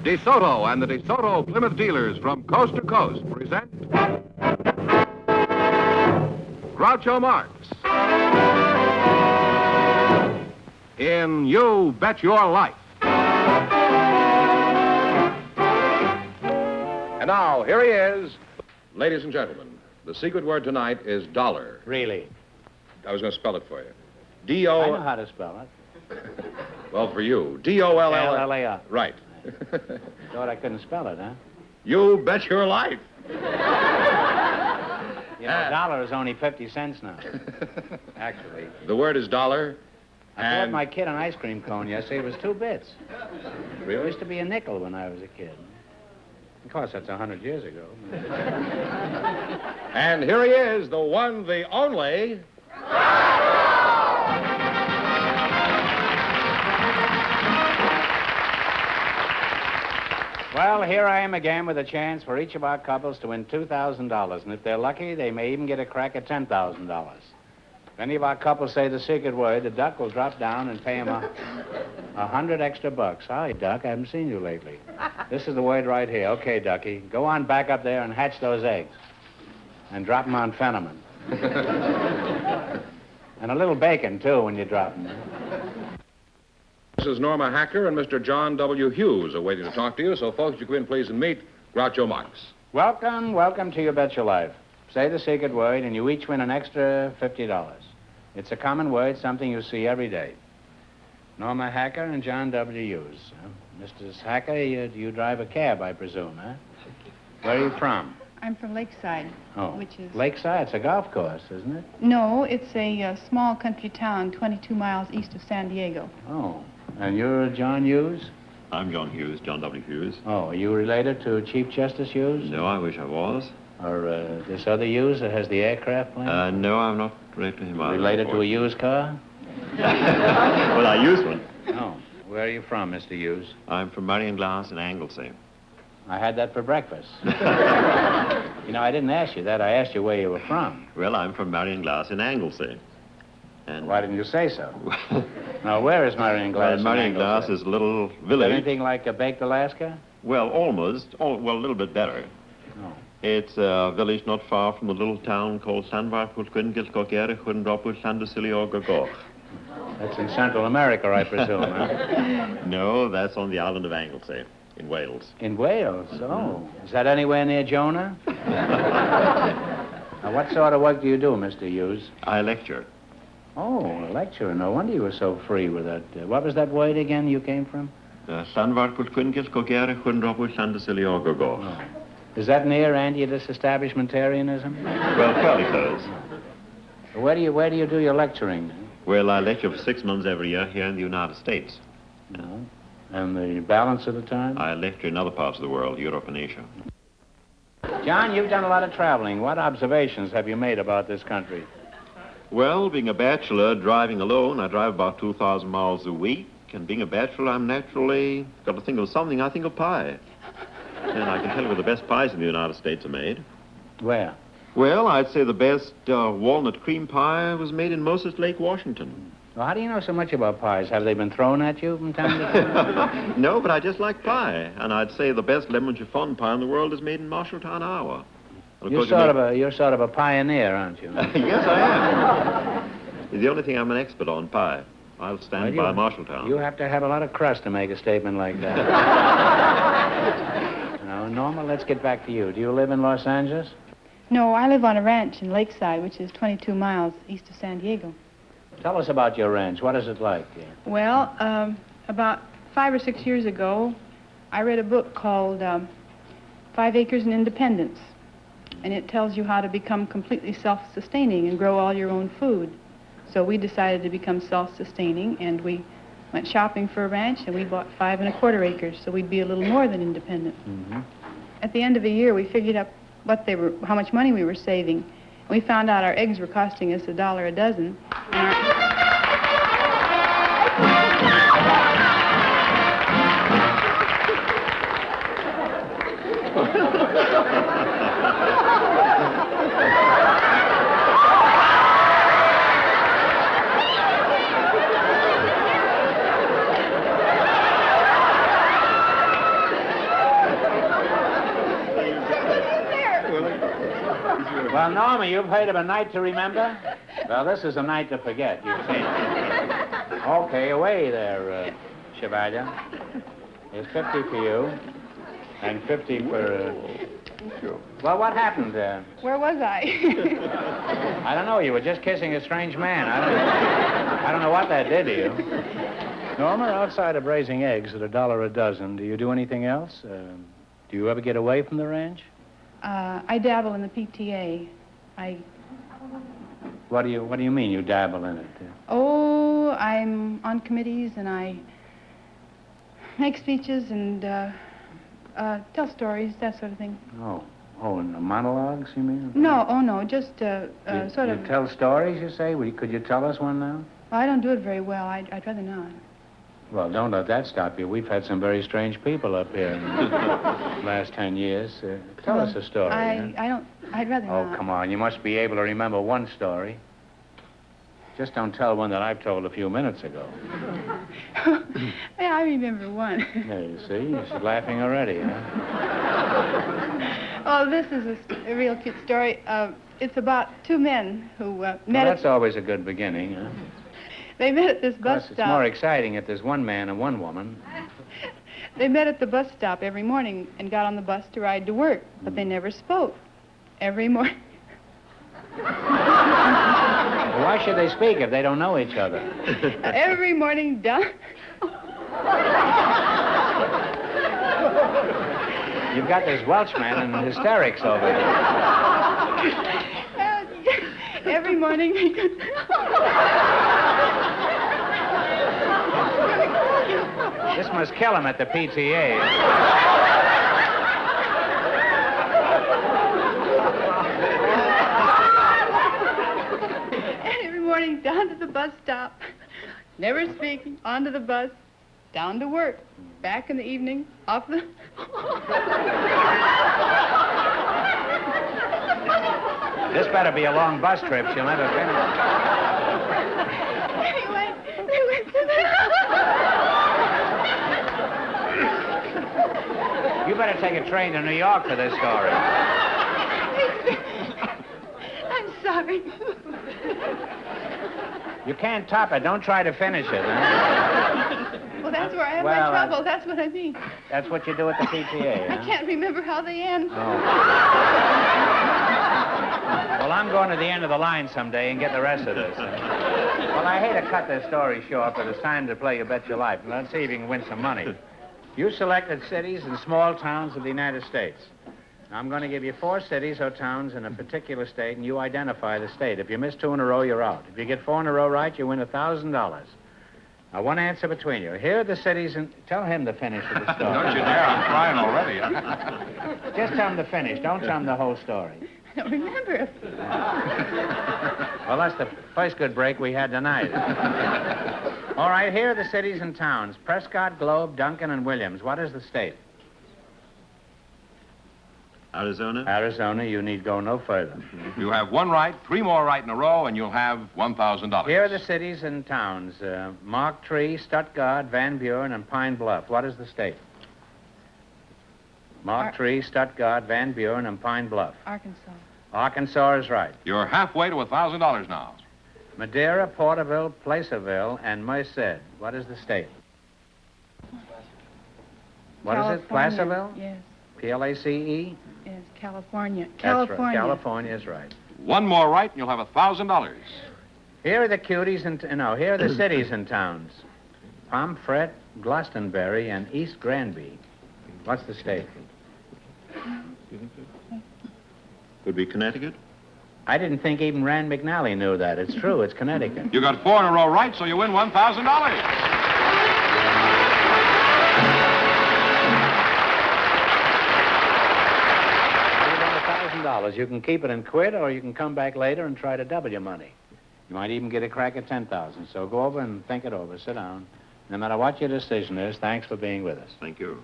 DeSoto and the DeSoto Plymouth dealers from coast to coast present Groucho Marx in You Bet Your Life. And now, here he is. Ladies and gentlemen, the secret word tonight is dollar. Really? I was going to spell it for you. I D-O... know how to spell it. Well, for you. D-O-L-L... L-L-A-R. Right. Thought I couldn't spell it, huh? You bet your life. You know, a dollar is only 50 cents now. Actually. The word is dollar. I bought my kid an ice cream cone yesterday. It was 2 bits. It Really? used to be a nickel when I was a kid. Of course, that's 100 years ago. And here he is, the one, the only... Well, here I am again with a chance for each of our couples to win $2,000. And if they're lucky, they may even get a crack at $10,000. If any of our couples say the secret word, the duck will drop down and pay him $100 extra bucks. Hi, Duck. I haven't seen you lately. This is the word right here. Okay, Ducky. Go on back up there and hatch those eggs. And drop them on Fenneman. And a little bacon, too, when you drop them. Mrs. Norma Hacker and Mr. John W. Hughes are waiting to talk to you, so folks, you come in, please, and meet Groucho Marx. Welcome, welcome to You Bet Your Life. Say the secret word, and you each win an extra $50. It's a common word, something you see every day. Norma Hacker and John W. Hughes. Mrs. Hacker, you drive a cab, I presume, huh? Where are you from? I'm from Lakeside, which is... Lakeside? It's a golf course, isn't it? No, it's a small country town 22 miles east of San Diego. Oh, and you're John Hughes? I'm John Hughes, John W. Hughes. Oh, are you related to Chief Justice Hughes? No, I wish I was. Or this other Hughes that has the aircraft plane? No, I'm not related to him either. Related to a used car? Well, I use one. Oh, where are you from, Mr. Hughes? I'm from Marion Glass in Anglesey. I had that for breakfast. You know, I didn't ask you that. I asked you where you were from. Well, I'm from Marion Glass in Anglesey. And why didn't you say so? Now, where is Marion Glass? Well, Marion Glass is a little Is village. it anything like a baked Alaska? Well, almost. Well, a little bit better. Oh. It's a village not far from the little town called Sanvarpulquingilcoquere. That's in Central America, I presume, huh? No, that's on the island of Anglesey, in Wales. In Wales? Oh. Is that anywhere near Jonah? Now, what sort of work do you do, Mr. Hughes? I lecture. Oh, a lecturer. No wonder you were so free with that. What was that word again you came from? Sanvarpulquingilcoquere. Is that near anti-disestablishmentarianism? Well, fairly close. Where do you do your lecturing? Well, I lecture for 6 months every year here in the United States. No. And the balance of the time? I lecture in other parts of the world, Europe and Asia. John, you've done a lot of traveling. What observations have you made about this country? Well, being a bachelor, driving alone, I drive about 2,000 miles a week. And being a bachelor, I'm naturally got to think of something. I think of pie. And I can tell you where the best pies in the United States are made. Where? Well, I'd say the best walnut cream pie was made in Moses Lake, Washington. Well, how do you know so much about pies? Have they been thrown at you from time to time? No, but I just like pie. And I'd say the best lemon chiffon pie in the world is made in Marshalltown, Iowa. You're sort of a pioneer, aren't you? Yes, I am. It's the only thing I'm an expert on, pie. I'll stand by Marshalltown. You have to have a lot of crust to make a statement like that. Now, Norma, let's get back to you. Do you live in Los Angeles? No, I live on a ranch in Lakeside, which is 22 miles east of San Diego. Tell us about your ranch. What is it like? Well, about 5 or 6 years ago, I read a book called 5 Acres and Independence. And it tells you how to become completely self-sustaining and grow all your own food. So we decided to become self-sustaining, and we went shopping for a ranch, and we bought 5 1/4 acres, so we'd be a little more than independent. Mm-hmm. At the end of a year, we figured up how much money we were saving. We found out our eggs were costing us $1 a dozen. And Well, Norma, you've heard of a night to remember? Well, this is a night to forget, you see. Okay, away there, Chevalier. Here's 50 for you, and 50 for... Well, what happened? Where was I? I don't know. You were just kissing a strange man. I don't know what that did to you. Norma, outside of raising eggs at $1 a dozen, do you do anything else? Do you ever get away from the ranch? I dabble in the PTA. What do you mean you dabble in it? Oh, I'm on committees and I make speeches and tell stories, that sort of thing. Oh, and monologues, you mean? No, just You sort of... tell stories, you say? Could you tell us one now? Well, I don't do it very well. I'd rather not. Well, don't let that stop you. We've had some very strange people up here in the last 10 years. Tell us a story. I'd rather not. Oh, come on. You must be able to remember one story. Just don't tell one that I've told a few minutes ago. Yeah, I remember one. There, you see? She's laughing already, huh? Oh, this is a real cute story. It's about two men who Well, met that's always a good beginning, huh? They met at this Of bus course, stop. it's more exciting if there's one man and one woman. They met at the bus stop every morning and got on the bus to ride to work, but they never spoke. Every morning. Well, why should they speak if they don't know each other? Every morning down. You've got this Welshman in hysterics over here. Every morning they could... This must kill him at the PTA. Every morning down to the bus stop, never speaking, onto the bus, down to work, back in the evening, off the... This better be a long bus trip. She'll never finish. Anyway, they went to the... You better take a train to New York for this story. I'm sorry. You can't top it. Don't try to finish it, huh? Well, that's where I have Well, my trouble. That's what I mean. That's what you do at the PTA, I huh? can't remember how they end. Oh. Well, I'm going to the end of the line someday and get the rest of this. Well, I hate to cut this story short, but it's time to play You Bet Your Life. Let's see if you can win some money. You selected cities and small towns of the United States. I'm going to give you 4 cities or towns in a particular state, and you identify the state. If you miss 2 in a row, you're out. If you get 4 in a row right, you win $1,000. Now, one answer between you. Here are the cities, and tell him the finish of the story. Don't you dare. I'm crying already. Just tell him the finish. Don't tell him the whole story. I don't remember. Well, that's the first good break we had tonight. All right, here are the cities and towns. Prescott, Globe, Duncan, and Williams. What is the state? Arizona? Arizona. You need go no further. You have 1 right, 3 more right in a row, and you'll have $1,000. Here are the cities and towns. Mark Tree, Stuttgart, Van Buren, and Pine Bluff. What is the state? Mark Tree, Stuttgart, Van Buren, and Pine Bluff. Arkansas. Arkansas is right. You're halfway to $1,000 now. Madeira, Porterville, Placerville, and Merced. What is the state? What is it? California. Placerville? Yes, P-L-A-C-E? yes, California. That's right. California. California is right. 1 more right, and you'll have $1,000. Here are the cuties and here are the cities and towns. Pomfret, Glastonbury, and East Granby. What's the state? Could be Connecticut? I didn't think even Rand McNally knew that. It's true. It's Connecticut. You got 4 in a row right, so you win $1,000. $1,000. You can keep it and quit, or you can come back later and try to double your money. You might even get a crack at $10,000. So go over and think it over. Sit down. No matter what your decision is, thanks for being with us. Thank you.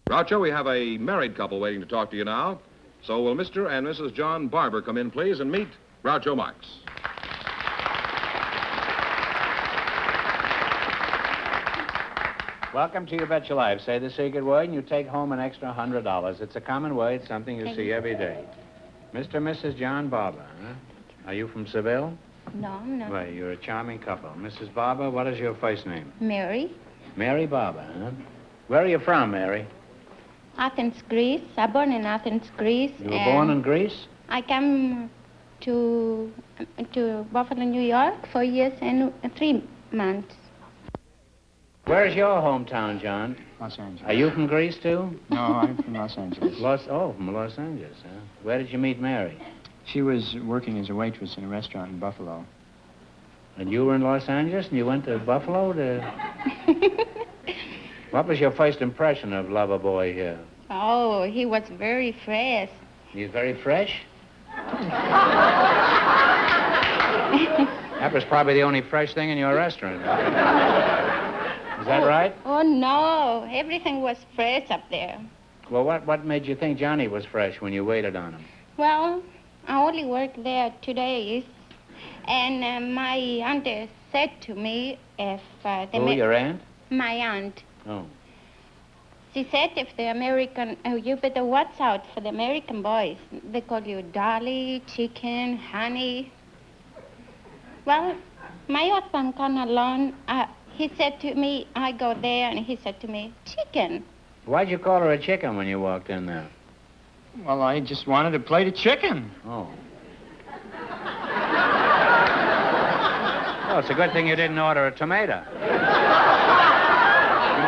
Groucho, we have a married couple waiting to talk to you now. So will Mr. and Mrs. John Barber come in, please, and meet Groucho Marx. Welcome to You Bet Your Life. Say the secret word and you take home an extra $100. It's a common word, something you see every day. Mr. and Mrs. John Barber, huh? Are you from Seville? No, I'm not. Well, you're a charming couple. Mrs. Barber, what is your first name? Mary, Mary Barber, huh? Where are you from, Mary? Athens, Greece. I born in Athens, Greece. You were born in Greece? I came to Buffalo, New York, 4 years and 3 months. Where's your hometown, John? Los Angeles. Are you from Greece, too? No, I'm from Los Angeles. From Los Angeles, huh? Where did you meet Mary? She was working as a waitress in a restaurant in Buffalo. And you were in Los Angeles and you went to Buffalo to... What was your first impression of Loverboy here? Oh, he was very fresh. He's very fresh? That was probably the only fresh thing in your restaurant. Is that right? Oh, no. Everything was fresh up there. Well, what made you think Johnny was fresh when you waited on him? Well, I only worked there 2 days. And my aunt said to me if your aunt? My aunt. Oh. She said if the American, you better watch out for the American boys. They call you Dolly, Chicken, Honey. Well, my husband come along. He said to me, I go there, and he said to me, Chicken. Why'd you call her a chicken when you walked in there? Well, I just wanted a plate of chicken. Oh. Well, it's a good thing you didn't order a tomato. You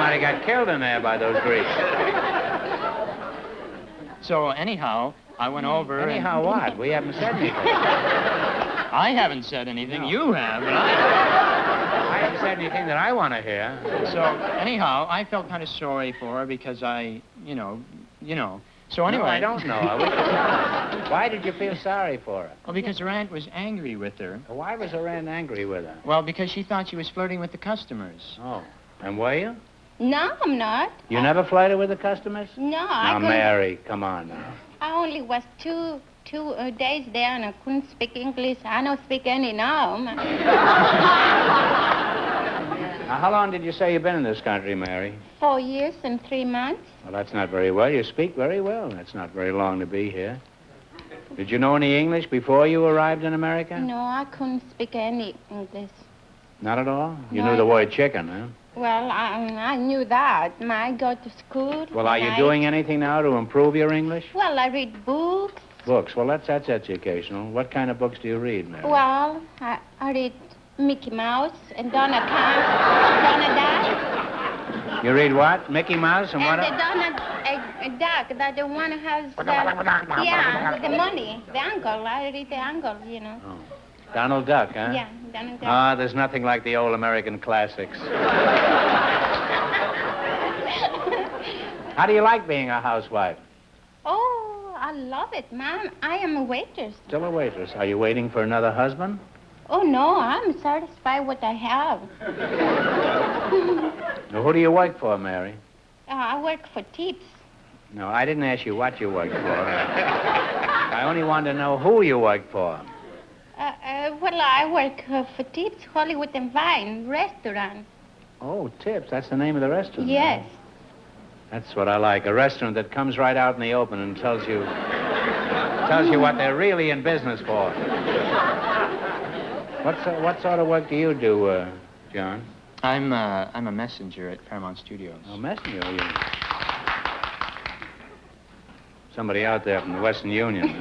might have got killed in there by those Greeks. So, anyhow, I went over Anyhow, what? We haven't said anything. I haven't said anything. No. You have, but I haven't said anything that I want to hear. So, anyhow, I felt kind of sorry for her because I, you know. So anyway... No, I don't know. Why did you feel sorry for her? Well, because her aunt was angry with her. Why was her aunt angry with her? Well, because she thought she was flirting with the customers. Oh. And were you? No, I'm not. You never flirted with the customers? No, Now, couldn't- Mary, come on now. I only was two days there, and I couldn't speak English. I don't speak any now. Now, how long did you say you've been in this country, Mary? 4 years and 3 months. Well, that's not very well. You speak very well. That's not very long to be here. Did you know any English before you arrived in America? No, I couldn't speak any English. Not at all? You No, knew the I- word chicken, huh? Well, I knew that. I go to school. Well, are you and doing anything now to improve your English? Well, I read books. Books. Well, that's educational. What kind of books do you read, Mary? Well, I read Mickey Mouse and Donald Duck. You read what? Mickey Mouse and what And the else? Donald Duck, that the one who has the money, the uncle. I read the uncle, you know. Oh. Donald Duck, huh? Yeah, Donald Duck. Ah, there's nothing like the old American classics. How do you like being a housewife? Oh, I love it, Mom. I am a waitress. Still a waitress. Are you waiting for another husband? Oh, no, I'm satisfied with what I have. Now, who do you work for, Mary? I work for tips. No, I didn't ask you what you work for. I only wanted to know who you work for. Well, I work for Tips Hollywood and Vine restaurant. Oh, Tips. That's the name of the restaurant. Yes. That's what I like. A restaurant that comes right out in the open and tells you what they're really in business for. What sort of work do you do, John? I'm a messenger at Paramount Studios. Oh, messenger. Somebody out there from the Western Union.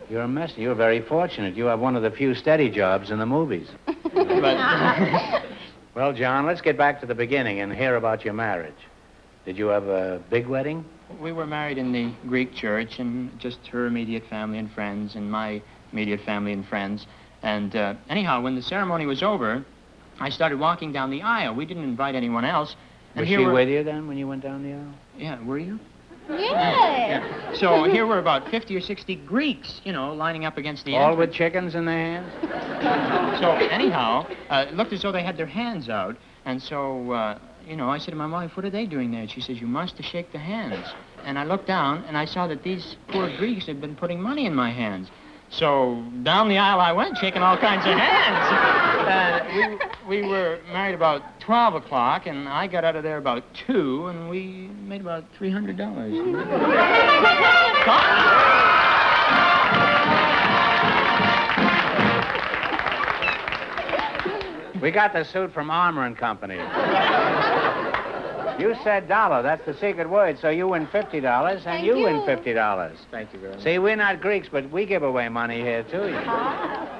You're a messenger. You're very fortunate. You have one of the few steady jobs in the movies. Well, John, let's get back to the beginning and hear about your marriage. Did you have a big wedding? We were married in the Greek church, and just her immediate family and friends, and my immediate family and friends. And anyhow, when the ceremony was over, I started walking down the aisle. We didn't invite anyone else. And Was here she were- with you then when you went down the aisle? Yeah, were you? Yes. So here were about 50 or 60 Greeks, lining up against the All entrance. with chickens in their hands? So anyhow, it looked as though they had their hands out. And so, I said to my wife, what are they doing there? And she says, you must shake the hands. And I looked down, and I saw that these poor Greeks had been putting money in my hands. So down the aisle I went, shaking all kinds of hands. We were married about 12 o'clock, and I got out of there about 2, and we made about $300. We got the suit from Armour & Company. You said dollar. That's the secret word. So you win $50, and Thank you win you. $50. Thank you very much. See, we're not Greeks, but we give away money here, too. Ah.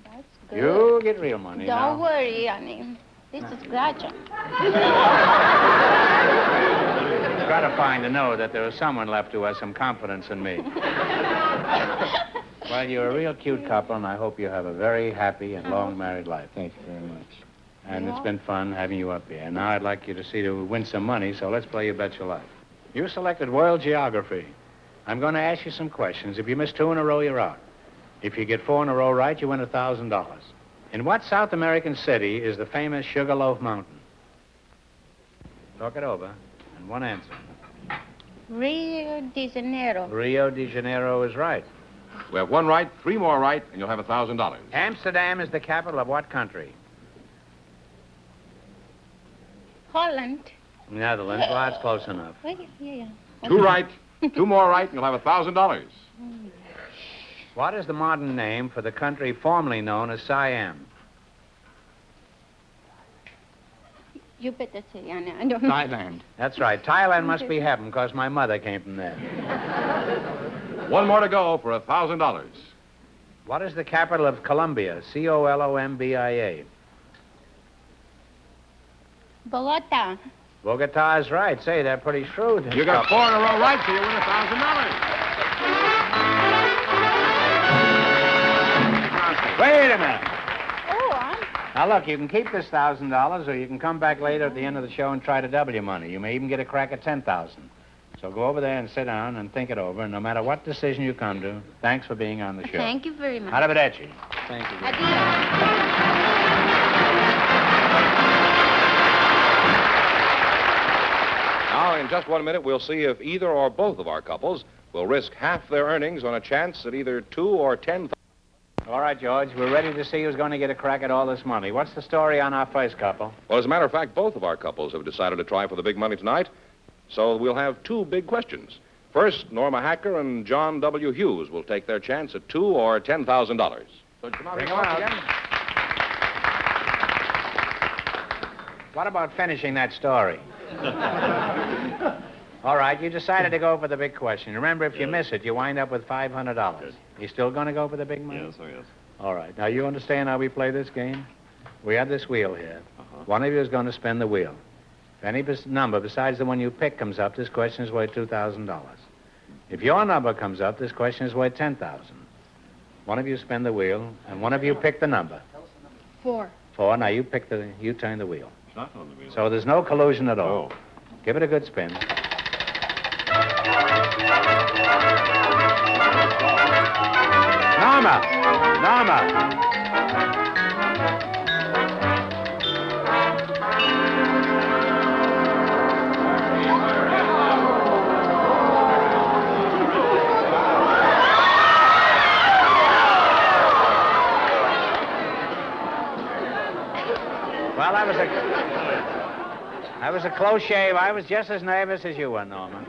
That's good. You get real money Don't now. worry, honey. This is gradual. It's gratifying to know that there is someone left who has some confidence in me. Well, you're a real cute couple, and I hope you have a very happy and long married life. Thank you very much. And it's been fun having you up here. And now I'd like you to see to win some money, so let's play You Bet Your Life. You selected world geography. I'm going to ask you some questions. If you miss 2 in a row, you're out. If you get 4 in a row right, you win $1,000. In what South American city is the famous Sugarloaf Mountain? Talk it over. And one answer. Rio de Janeiro. Rio de Janeiro is right. We have 1 right, 3 more right, and you'll have $1,000. Amsterdam is the capital of what country? Holland. Netherlands. Well, that's close enough. Oh, yeah. 2 right, 2 more right, and you'll have $1,000. What is the modern name for the country formerly known as Siam? You better say, Anna. I don't know. Thailand. That's right. Thailand must be heaven, because my mother came from there. 1 more to go for $1,000. What is the capital of Colombia? Colombia. Bogota. Bogota is right. Say, they're pretty shrewd. You got 4 in a row right, so you win $1,000. Wait a minute. Oh, Now, look, you can keep this $1,000, or you can come back later at the end of the show and try to double your money. You may even get a crack at $10,000. So go over there and sit down and think it over, and no matter what decision you come to, thanks for being on the show. thank you very much. Arrivederci. Thank you. Adios. Now, in just 1 minute, we'll see if either or both of our couples will risk half their earnings on a chance at either 2 or 10. All right, George, we're ready to see who's going to get a crack at all this money. What's the story on our first couple? Well, as a matter of fact, both of our couples have decided to try for the big money tonight. So we'll have 2 big questions. First, Norma Hacker and John W. Hughes will take their chance at $2,000 or $10,000. So come on, Bring 'em out. What about finishing that story? All right, you decided to go for the big question. Remember, if you miss it, you wind up with $500. You still going to go for the big money? Yes, oh, yes. All right. Now, you understand how we play this game? We have this wheel here. One of you is going to spin the wheel. If any number besides the one you pick comes up, this question is worth $2,000. If your number comes up, this question is worth $10,000. One of you spin the wheel, and one of you pick the number. 4. 4. Now, you turn the wheel. It's not on the wheel. So there's no collusion at all. Oh. Give it a good spin. Norma! Well, that was a close shave. I was just as nervous as you were, Norma.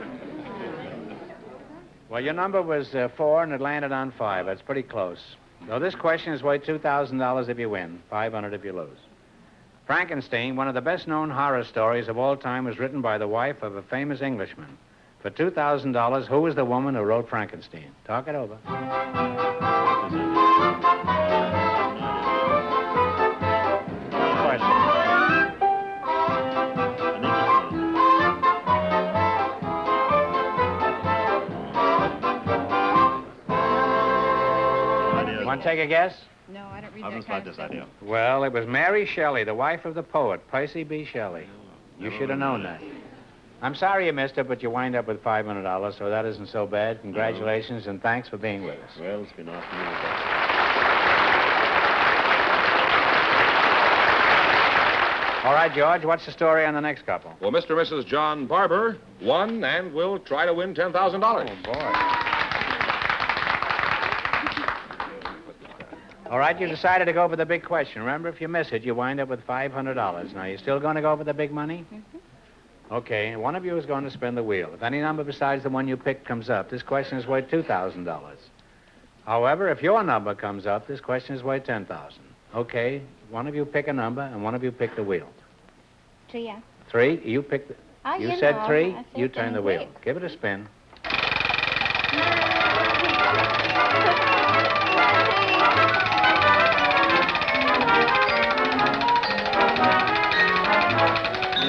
Well, your number was 4, and it landed on 5. That's pretty close. So this question is worth $2,000 if you win, $500 if you lose. Frankenstein, one of the best-known horror stories of all time, was written by the wife of a famous Englishman. For $2,000, who was the woman who wrote Frankenstein? Talk it over. Want to take a guess? No, I don't read I that just kind like of this stuff. idea. Well, it was Mary Shelley, the wife of the poet, Percy B. Shelley. You should have known that. I'm sorry you missed it, but you wind up with $500, so that isn't so bad. Congratulations, and thanks for being with us. Well, it's been awesome. All right, George, what's the story on the next couple? Well, Mr. and Mrs. John Barber won and will try to win $10,000. Oh, boy. All right, you decided to go for the big question. Remember, if you miss it, you wind up with $500. Now, you still going to go for the big money? Okay, one of you is going to spin the wheel. If any number besides the one you picked comes up, this question is worth $2,000. However, if your number comes up, this question is worth $10,000. Okay, one of you pick a number, and one of you pick the wheel. 3, yeah. 3, you pick the... Oh, you you said know, 3, I you said turn the wheel. Give it a spin.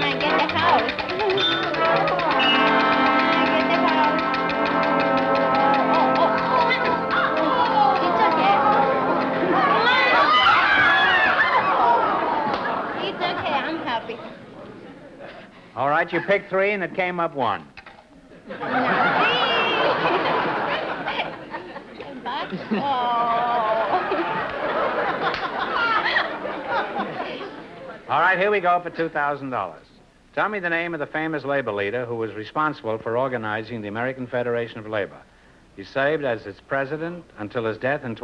I get the house. I get the house. It's okay. It's okay, I'm happy. All right, you picked 3, and it came up 1. All right, here we go for $2,000. Tell me the name of the famous labor leader who was responsible for organizing the American Federation of Labor. He served as its president until his death in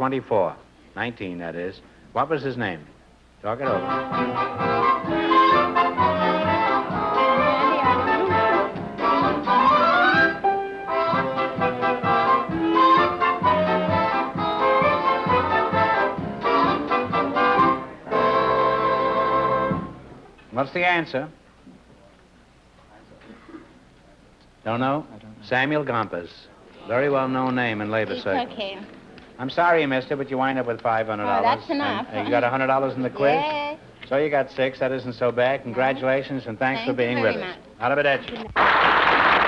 19, that is. What was his name? Talk it over. What's the answer? Don't know? I don't know. Samuel Gompers. Very well-known name in labor It's circles. okay. I'm sorry you missed it, but you wind up with $500. Oh, that's enough. And you got $100 in the quiz? Yes. So you got 6. That isn't so bad. Congratulations, and thanks for Thank you being very with us. much. Arrivederci.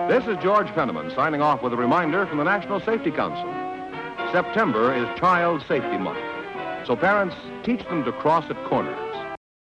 This is George Fenneman signing off with a reminder from the National Safety Council. September is Child Safety Month. So parents, teach them to cross at corners.